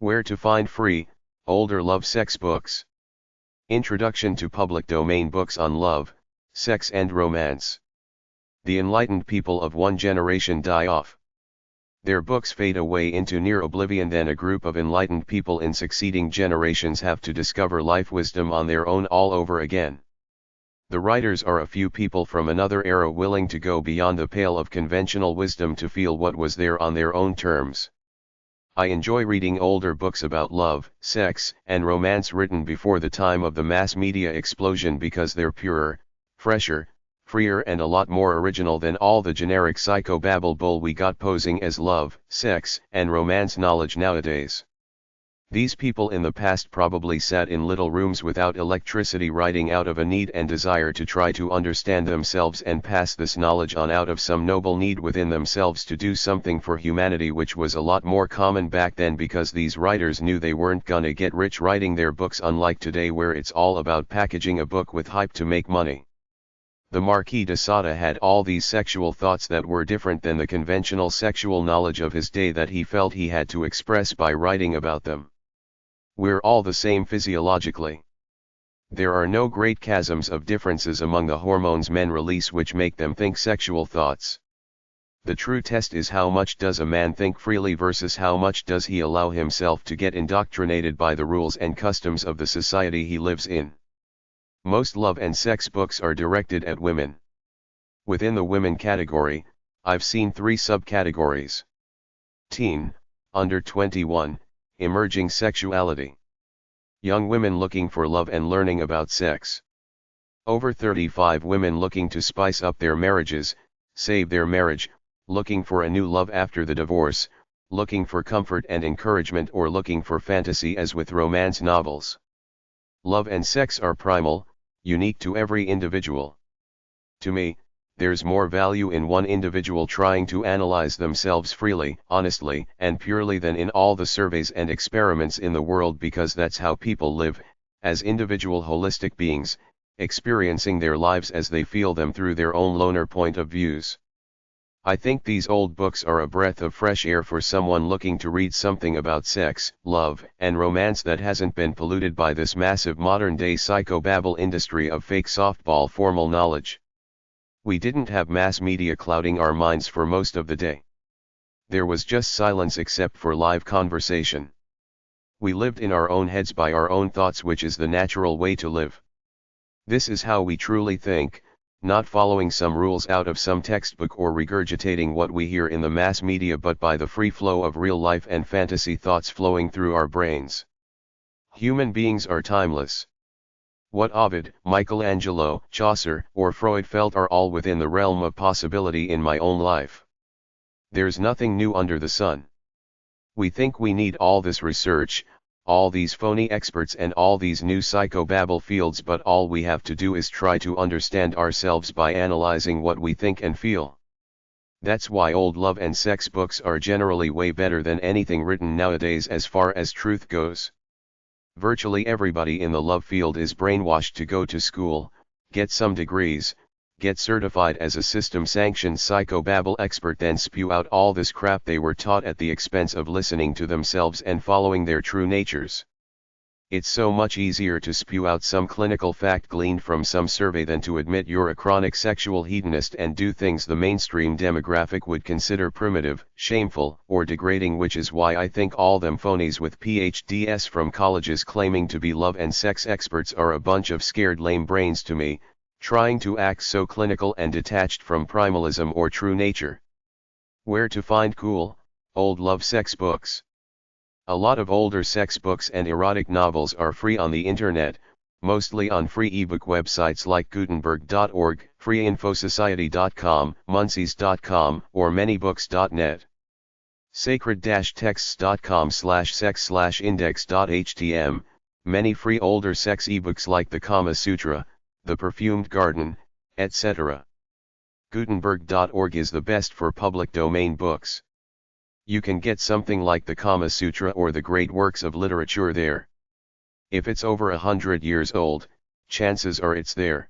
Where to find free, older love sex books. Introduction to public domain books on love, sex and romance. The enlightened people of one generation die off. Their books fade away into near oblivion, then a group of enlightened people in succeeding generations have to discover life wisdom on their own all over again. The writers are a few people from another era willing to go beyond the pale of conventional wisdom to feel what was there on their own terms. I enjoy reading older books about love, sex, and romance written before the time of the mass media explosion because they're purer, fresher, freer and a lot more original than all the generic psychobabble bull we got posing as love, sex, and romance knowledge nowadays. These people in the past probably sat in little rooms without electricity writing out of a need and desire to try to understand themselves and pass this knowledge on out of some noble need within themselves to do something for humanity, which was a lot more common back then because these writers knew they weren't gonna get rich writing their books, unlike today where it's all about packaging a book with hype to make money. The Marquis de Sade had all these sexual thoughts that were different than the conventional sexual knowledge of his day that he felt he had to express by writing about them. We're all the same physiologically. There are no great chasms of differences among the hormones men release which make them think sexual thoughts. The true test is how much does a man think freely versus how much does he allow himself to get indoctrinated by the rules and customs of the society he lives in. Most love and sex books are directed at women. Within the women category, I've seen 3 subcategories. Teen, under 21, emerging sexuality. Young women looking for love and learning about sex. Over 35 women looking to spice up their marriages, save their marriage, looking for a new love after the divorce, looking for comfort and encouragement, or looking for fantasy as with romance novels. Love and sex are primal, unique to every individual. To me, there's more value in one individual trying to analyze themselves freely, honestly, and purely than in all the surveys and experiments in the world, because that's how people live, as individual holistic beings, experiencing their lives as they feel them through their own loner point of views. I think these old books are a breath of fresh air for someone looking to read something about sex, love, and romance that hasn't been polluted by this massive modern-day psychobabble industry of fake softball formal knowledge. We didn't have mass media clouding our minds for most of the day. There was just silence except for live conversation. We lived in our own heads by our own thoughts, which is the natural way to live. This is how we truly think, not following some rules out of some textbook or regurgitating what we hear in the mass media, but by the free flow of real life and fantasy thoughts flowing through our brains. Human beings are timeless. What Ovid, Michelangelo, Chaucer, or Freud felt are all within the realm of possibility in my own life. There's nothing new under the sun. We think we need all this research, all these phony experts and all these new psychobabble fields, but all we have to do is try to understand ourselves by analyzing what we think and feel. That's why old love and sex books are generally way better than anything written nowadays as far as truth goes. Virtually everybody in the love field is brainwashed to go to school, get some degrees, get certified as a system-sanctioned psychobabble expert, then spew out all this crap they were taught at the expense of listening to themselves and following their true natures. It's so much easier to spew out some clinical fact gleaned from some survey than to admit you're a chronic sexual hedonist and do things the mainstream demographic would consider primitive, shameful, or degrading, which is why I think all them phonies with PhDs from colleges claiming to be love and sex experts are a bunch of scared lame brains to me, trying to act so clinical and detached from primalism or true nature. Where to find cool, old love sex books. A lot of older sex books and erotic novels are free on the internet, mostly on free ebook websites like Gutenberg.org, freeinfosociety.com, Muncies.com, or manybooks.net. Sacred-texts.com/sex/index.htm, many free older sex ebooks like the Kama Sutra, the Perfumed Garden, etc. Gutenberg.org is the best for public domain books. You can get something like the Kama Sutra or the great works of literature there. If it's over 100 years old, chances are it's there.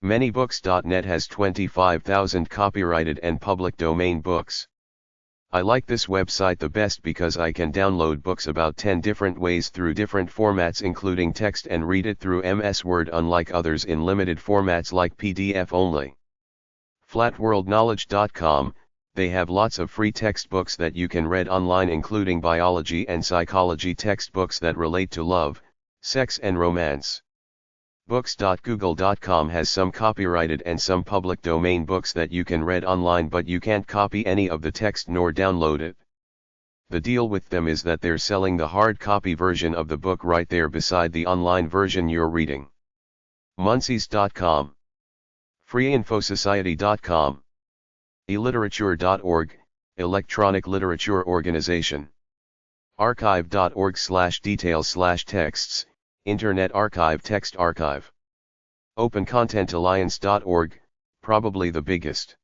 Manybooks.net has 25,000 copyrighted and public domain books. I like this website the best because I can download books about 10 different ways through different formats including text and read it through MS Word unlike others in limited formats like PDF only. Flatworldknowledge.com, they have lots of free textbooks that you can read online including biology and psychology textbooks that relate to love, sex and romance. Books.google.com has some copyrighted and some public domain books that you can read online but you can't copy any of the text nor download it. The deal with them is that they're selling the hard copy version of the book right there beside the online version you're reading. Muncies.com, freeinfosociety.com, eliterature.org, electronic literature organization. archive.org/details/texts, Internet Archive Text Archive. OpenContentAlliance.org, probably the biggest.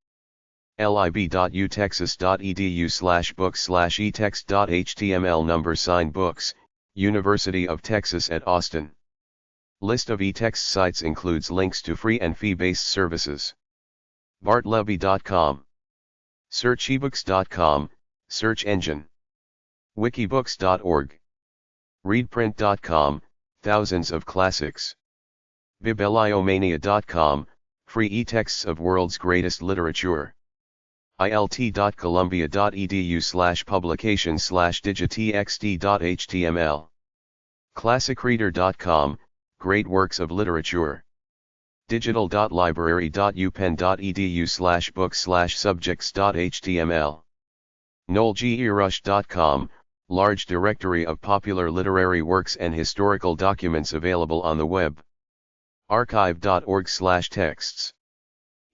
lib.utexas.edu/books/etext.html #books, University of Texas at Austin. List of eText sites includes links to free and fee-based services. bartleby.com. searchebooks.com, search engine. wikibooks.org. readprint.com, thousands of classics. bibliomania.com, free e-texts of world's greatest literature. ilt.columbia.edu/publication/digitxt.html. classicreader.com, great works of literature. digital.library.upenn.edu/books/subjects.html. noelgerush.com, large directory of popular literary works and historical documents available on the web. archive.org/texts.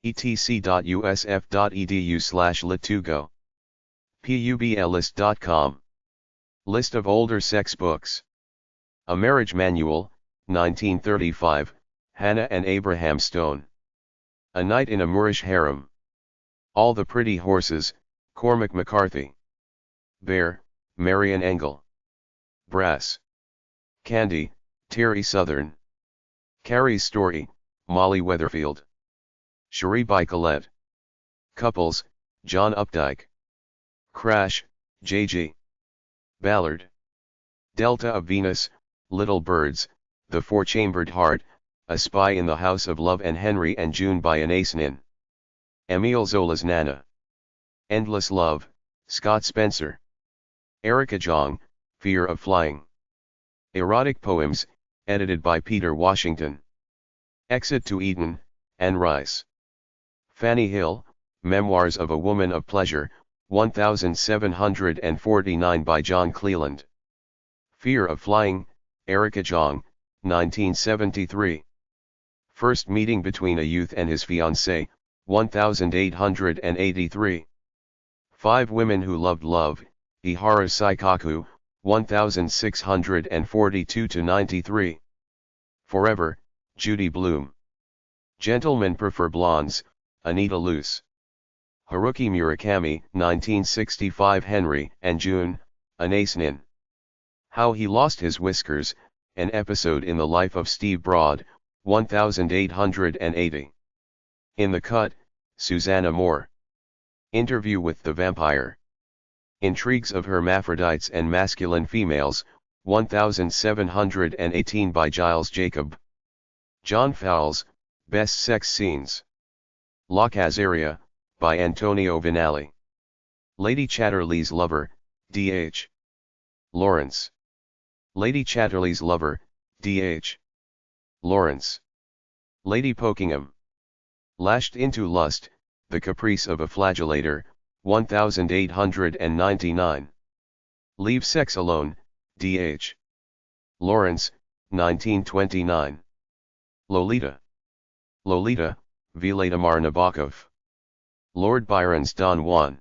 etc.usf.edu/litugo. publist.com. List of older sex books. A Marriage Manual, 1935, Hannah and Abraham Stone. A Night in a Moorish Harem. All the Pretty Horses, Cormac McCarthy. Bear, Marian Engel. Brass. Candy, Terry Southern. Carrie's Story, Molly Weatherfield. Cherie by Colette. Couples, John Updike. Crash, J.G. Ballard. Delta of Venus, Little Birds, The Four-Chambered Heart, A Spy in the House of Love and Henry and June by Anais Nin. Emile Zola's Nana. Endless Love, Scott Spencer. Erica Jong, Fear of Flying. Erotic Poems, edited by Peter Washington. Exit to Eden, Anne Rice. Fanny Hill, Memoirs of a Woman of Pleasure, 1749 by John Cleland. Fear of Flying, Erica Jong, 1973. First Meeting Between a Youth and His Fiancée, 1883. Five Women Who Loved Love, Ihara Saikaku, 1642-93. Forever, Judy Blume. Gentlemen Prefer Blondes, Anita Luce. Haruki Murakami, 1965. Henry and June, Anais Nin. How He Lost His Whiskers, An Episode in the Life of Steve Broad, 1880. In the Cut, Susanna Moore. Interview with the Vampire. Intrigues of Hermaphrodites and Masculine Females, 1718 by Giles Jacob. John Fowles, Best Sex Scenes. La Caseria, by Antonio Vinali. Lady Chatterley's Lover, D.H. Lawrence. Lady Chatterley's Lover, D.H. Lawrence. Lady Pokingham. Lashed into Lust, The Caprice of a Flagellator, 1899. Leave Sex Alone, D.H. Lawrence, 1929. Lolita. Lolita, Vladimir Nabokov. Lord Byron's Don Juan.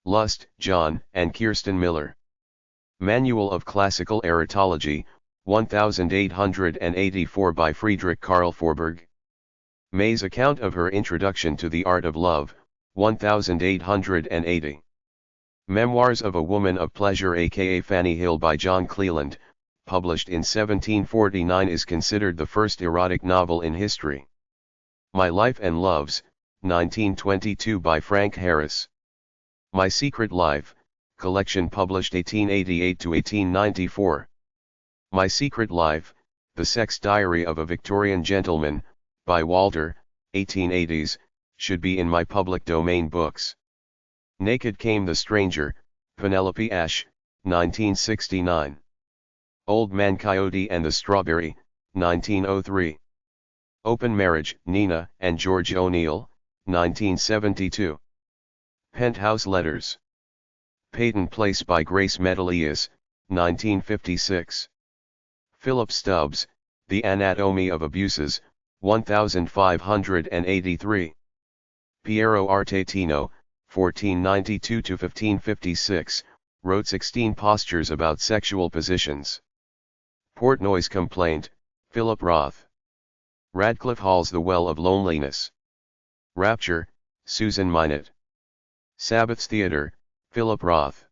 Lust, John and Kirsten Miller. Manual of Classical Erotology, 1884 by Friedrich Karl Forberg. May's account of her Introduction to the Art of Love, 1880. Memoirs of a Woman of Pleasure aka Fanny Hill by John Cleland, published in 1749 is considered the first erotic novel in history. My Life and Loves, 1922 by Frank Harris. My Secret Life, collection published 1888 to 1894. My Secret Life, The Sex Diary of a Victorian Gentleman, by Walter, 1880s, should be in my public domain books. Naked Came the Stranger, Penelope Ash, 1969. Old Man Coyote and the Strawberry, 1903. Open Marriage, Nina and George O'Neill, 1972. Penthouse Letters. Peyton Place by Grace Medalius, 1956. Philip Stubbs, The Anatomy of Abuses, 1583. Piero Artetino, 1492–1556, wrote 16 postures about sexual positions. Portnoy's Complaint, Philip Roth. Radcliffe Hall's The Well of Loneliness. Rapture, Susan Minot. Sabbath's Theatre, Philip Roth.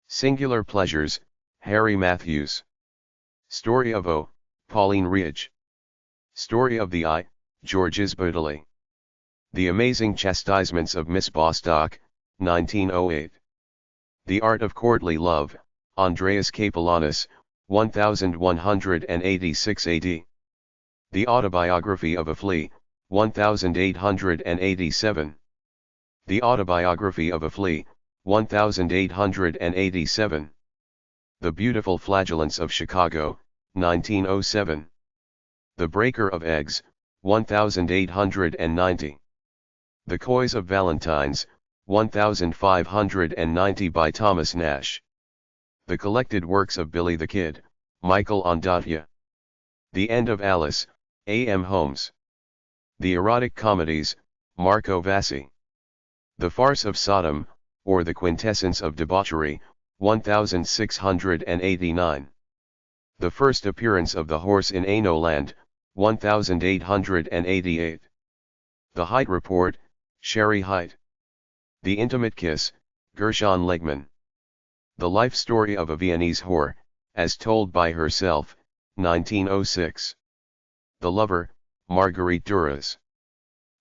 Singular Pleasures, Harry Matthews. Story of O, Pauline Ridge. Story of the Eye, George Isbotele. The Amazing Chastisements of Miss Bostock, 1908. The Art of Courtly Love, Andreas Capellanus, 1186 AD. The Autobiography of a Flea, 1887. The Autobiography of a Flea, 1887. The Beautiful Flagellants of Chicago, 1907. The Breaker of Eggs, 1890. The Coys of Valentines, 1590 by Thomas Nash. The Collected Works of Billy the Kid, Michael Ondaatje. The End of Alice, A. M. Holmes. The Erotic Comedies, Marco Vassi. The Farce of Sodom, or the Quintessence of Debauchery, 1689. The First Appearance of the Horse in Anoland, 1888. The Height Report, Sherry Height. The Intimate Kiss, Gershon Legman. The Life Story of a Viennese Whore, as told by herself, 1906. The Lover, Marguerite Duras.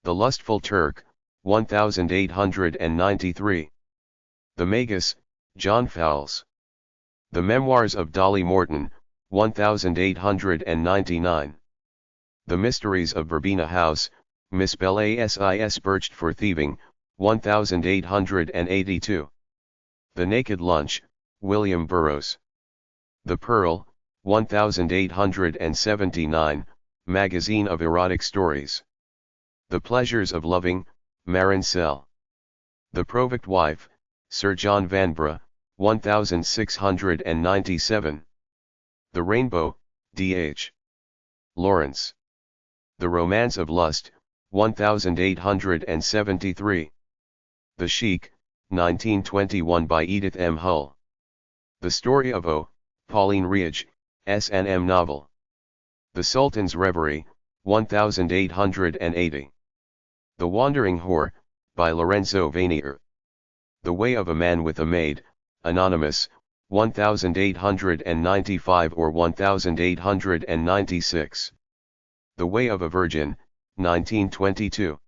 The Lustful Turk, 1893. The Magus, John Fowles. The Memoirs of Dolly Morton, 1899. The Mysteries of Verbena House, Miss Belle Assis Birched for Thieving, 1882. The Naked Lunch, William Burroughs. The Pearl, 1879, Magazine of Erotic Stories. The Pleasures of Loving, Marincel. The Provoct Wife, Sir John Vanbrugh, 1697. The Rainbow, D.H. Lawrence. The Romance of Lust, 1873. The Sheik, 1921 by Edith M. Hull. The Story of O, Pauline Ridge, S&M novel. The Sultan's Reverie, 1880. The Wandering Whore, by Lorenzo Vanier. The Way of a Man with a Maid, Anonymous, 1895 or 1896. The Way of a Virgin, 1922.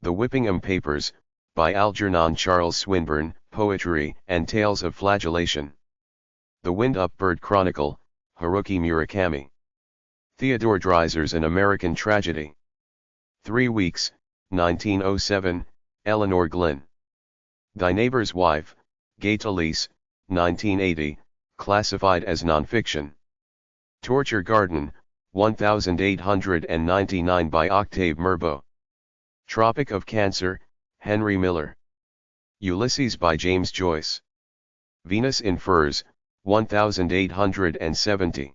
The Whippingham Papers, by Algernon Charles Swinburne, Poetry and Tales of Flagellation. The Wind-Up Bird Chronicle, Haruki Murakami. Theodore Dreiser's An American Tragedy. 3 Weeks, 1907, Eleanor Glynn. Thy Neighbor's Wife, Gay Talese, 1980, classified as nonfiction. Torture Garden, 1899 by Octave Mirbeau. Tropic of Cancer, Henry Miller. Ulysses by James Joyce. Venus in Furs, 1870.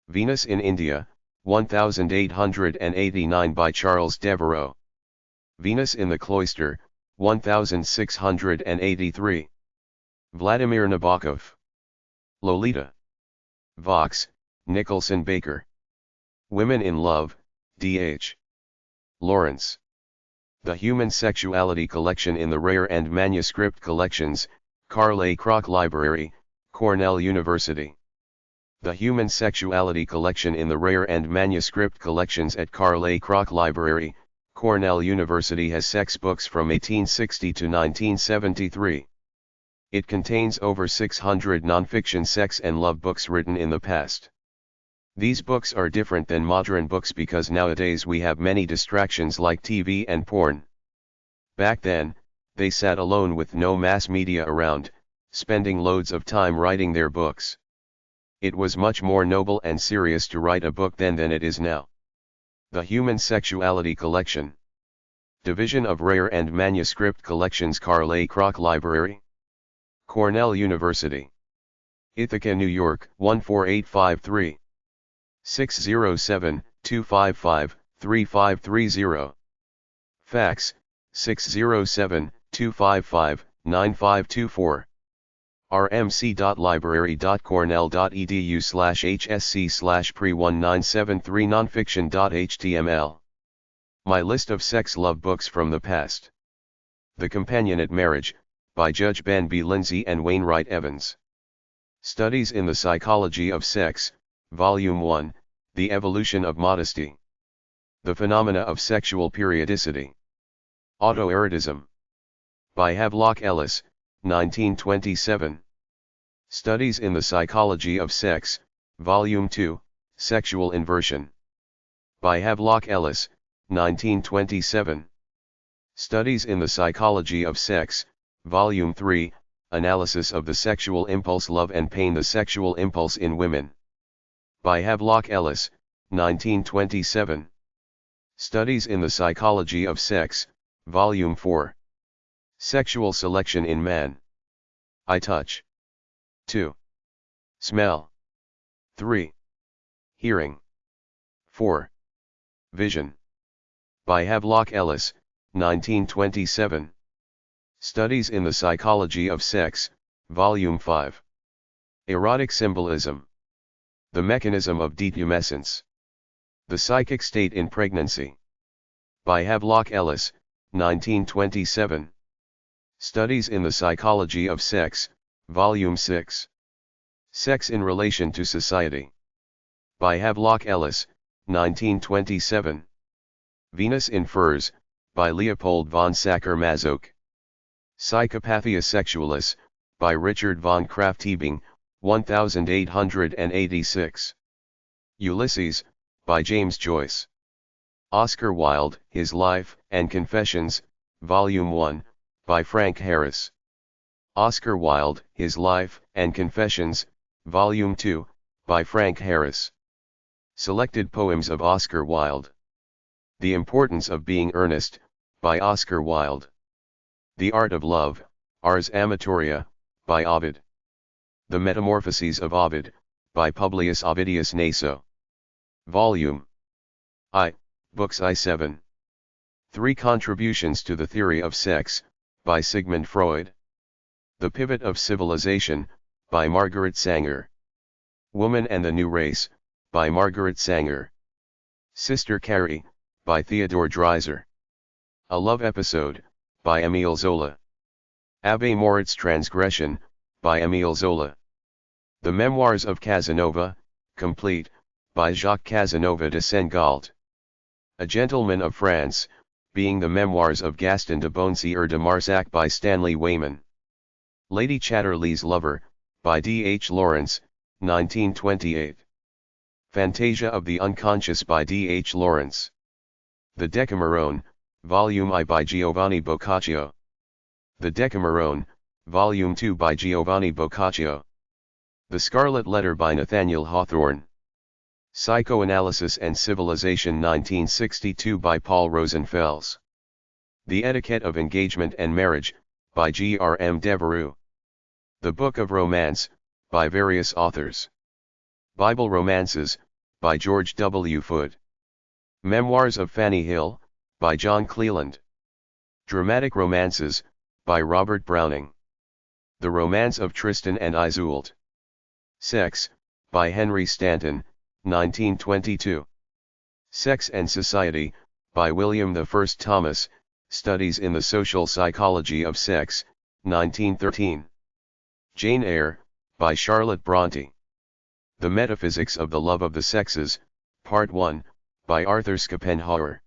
Venus in India, 1889 by Charles Devereux. Venus in the Cloister, 1683. Vladimir Nabokov. Lolita. Vox, Nicholson Baker. Women in Love, D.H. Lawrence. The Human Sexuality Collection in the Rare and Manuscript Collections, Carl A. Kroc Library, Cornell University. The Human Sexuality Collection in the Rare and Manuscript Collections at Carl A. Kroc Library, Cornell University has sex books from 1860 to 1973. It contains over 600 nonfiction sex and love books written in the past. These books are different than modern books because nowadays we have many distractions like TV and porn. Back then, they sat alone with no mass media around, spending loads of time writing their books. It was much more noble and serious to write a book then than it is now. The Human Sexuality Collection. Division of Rare and Manuscript Collections, Carl A. Kroc Library. Cornell University. Ithaca, New York, 14853. 607-255-3530. Fax, 607-255-9524. rmc.library.cornell.edu/hsc/pre1973 nonfiction.html. My list of sex love books from the past. The Companionate Marriage, by Judge Ben B. Lindsay and Wainwright Evans. Studies in the Psychology of Sex, Volume 1, The Evolution of Modesty. The Phenomena of Sexual Periodicity. Autoerotism. By Havelock Ellis, 1927. Studies in the Psychology of Sex, Volume 2, Sexual Inversion. By Havelock Ellis, 1927. Studies in the Psychology of Sex, Volume 3, Analysis of the Sexual Impulse, Love and Pain, the Sexual Impulse in Women. By Havelock Ellis, 1927. Studies in the Psychology of Sex, Volume 4. Sexual Selection in Man. I Touch. 2. Smell. 3. Hearing. 4. Vision. By Havelock Ellis, 1927. Studies in the Psychology of Sex, Volume 5. Erotic Symbolism. The Mechanism of Detumescence. The Psychic State in Pregnancy. By Havelock Ellis, 1927. Studies in the Psychology of Sex, Volume 6. Sex in Relation to Society. By Havelock Ellis, 1927. Venus in Furs, by Leopold von Sacher-Masoch. Psychopathia Sexualis, by Richard von Krafft-Ebing, 1886. Ulysses, by James Joyce. Oscar Wilde, His Life and Confessions, Volume 1, by Frank Harris. Oscar Wilde, His Life and Confessions, Volume 2, by Frank Harris. Selected Poems of Oscar Wilde. The Importance of Being Earnest, by Oscar Wilde. The Art of Love, Ars Amatoria, by Ovid. The Metamorphoses of Ovid, by Publius Ovidius Naso. Volume I, Books I-7. 3 Contributions to the Theory of Sex, by Sigmund Freud. The Pivot of Civilization, by Margaret Sanger. Woman and the New Race, by Margaret Sanger. Sister Carrie, by Theodore Dreiser. A Love Episode, by Émile Zola. Abbé Moritz Transgression, by Émile Zola. The Memoirs of Casanova, complete, by Jacques Casanova de Saint-Galt. A Gentleman of France, being the Memoirs of Gaston de Bonsieur de Marsac, by Stanley Weyman. Lady Chatterley's Lover, by D. H. Lawrence, 1928. Fantasia of the Unconscious, by D. H. Lawrence. The Decameron, Volume I, by Giovanni Boccaccio. The Decameron, Volume 2, by Giovanni Boccaccio. The Scarlet Letter, by Nathaniel Hawthorne. Psychoanalysis and Civilization, 1962, by Paul Rosenfels. The Etiquette of Engagement and Marriage, by G. R. M. Devereux. The Book of Romance, by various authors. Bible Romances, by George W. Foote. Memoirs of Fanny Hill, by John Cleland. Dramatic Romances, by Robert Browning. The Romance of Tristan and Isolde. Sex, by Henry Stanton, 1922. Sex and Society, by William I. Thomas, Studies in the Social Psychology of Sex, 1913. Jane Eyre, by Charlotte Bronte. The Metaphysics of the Love of the Sexes, Part 1, by Arthur Schopenhauer.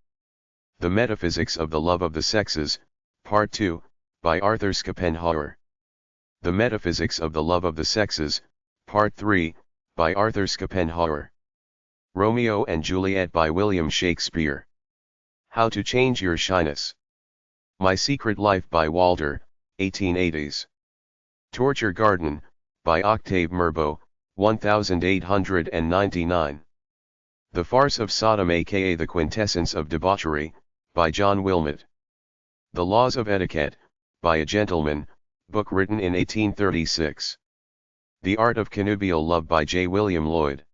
The Metaphysics of the Love of the Sexes, Part 2, by Arthur Schopenhauer. The Metaphysics of the Love of the Sexes, Part 3, by Arthur Schopenhauer. Romeo and Juliet by William Shakespeare. How to Change Your Shyness. My Secret Life by Walter, 1880s. Torture Garden, by Octave Mirbeau, 1899. The Farce of Sodom, aka The Quintessence of Debauchery, by John Wilmot. The Laws of Etiquette, by a Gentleman, book written in 1836. The Art of Connubial Love by J. William Lloyd.